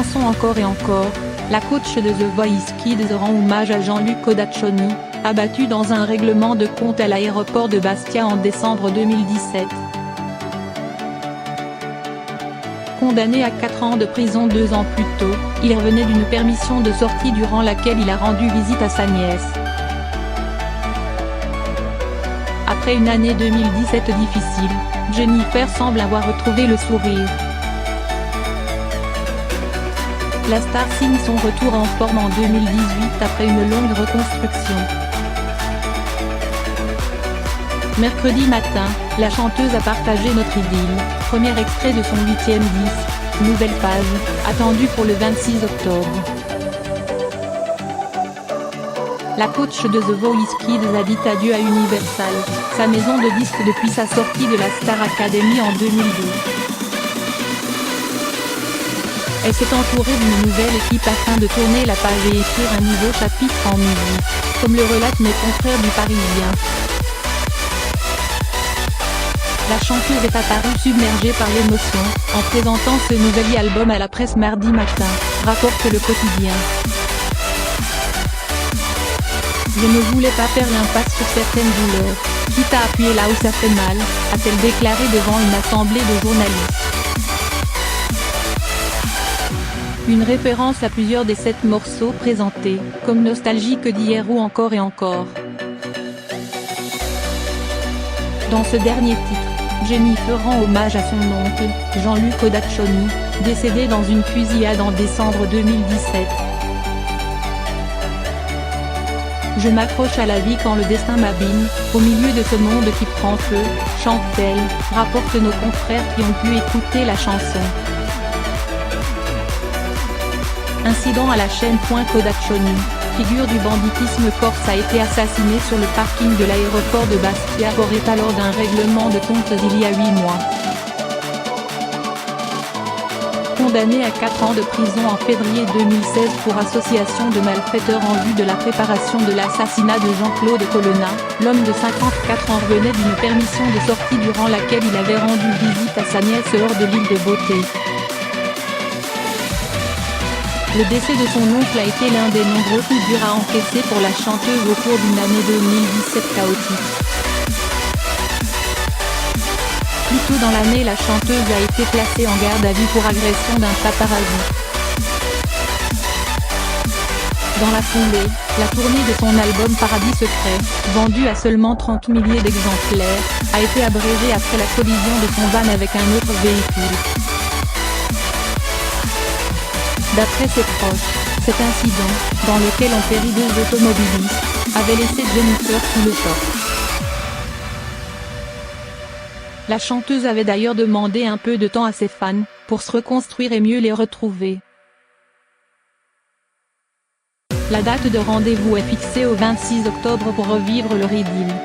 chanson Encore et encore, la coach de The Voice Kids rend hommage à Jean-Luc Codaccioni, abattu dans un règlement de compte à l'aéroport de Bastia en décembre 2017. Condamné à 4 ans de prison 2 ans plus tôt, il revenait d'une permission de sortie durant laquelle il a rendu visite à sa nièce. Après une année 2017 difficile, Jennifer semble avoir retrouvé le sourire. La star signe son retour en forme en 2018 après une longue reconstruction. Mercredi matin, la chanteuse a partagé Notre idylle, premier extrait de son 8e disque, Nouvelle page, attendu pour le 26 octobre. La coach de The Voice Kids a dit adieu à Universal, sa maison de disques depuis sa sortie de la Star Academy en 2002. Elle s'est entourée d'une nouvelle équipe afin de tourner la page et écrire un nouveau chapitre en musique, comme le relatent mes confrères du Parisien. La chanteuse est apparue submergée par l'émotion, en présentant ce nouvel album à la presse mardi matin, rapporte le quotidien. Je ne voulais pas faire l'impasse sur certaines douleurs, quitte à appuyer là où ça fait mal, a-t-elle déclaré devant une assemblée de journalistes. Une référence à plusieurs des 7 morceaux présentés, comme Nostalgique d'hier ou Encore et encore. Dans ce dernier titre, Jennifer rend hommage à son oncle, Jean-Luc Codaccioni, décédé dans une fusillade en décembre 2017. Je m'accroche à la vie quand le destin m'abîme, au milieu de ce monde qui prend feu, chante-t-elle, rapportent nos confrères qui ont pu écouter la chanson. Incident à la chaîne. Codaccioni, figure du banditisme corse, a été assassiné sur le parking de l'aéroport de Bastia lors d'un règlement de compte il y a 8 mois. Condamné à 4 ans de prison en février 2016 pour association de malfaiteurs en vue de la préparation de l'assassinat de Jean-Claude Colonna, l'homme de 54 ans revenait d'une permission de sortie durant laquelle il avait rendu visite à sa nièce hors de l'île de Beauté. Le décès de son oncle a été l'un des nombreux coups durs à encaisser pour la chanteuse au cours d'une année 2017 chaotique. Plus tôt dans l'année, la chanteuse a été placée en garde à vue pour agression d'un paparazzi. Dans la foulée, la tournée de son album Paradis secret, vendu à seulement 30 milliers d'exemplaires, a été abrégée après la collision de son van avec un autre véhicule. D'après ses proches, cet incident, dans lequel ont péri 2 automobilistes, avait laissé Jennifer sous le choc. La chanteuse avait d'ailleurs demandé un peu de temps à ses fans, pour se reconstruire et mieux les retrouver. La date de rendez-vous est fixée au 26 octobre pour revivre leur idylle.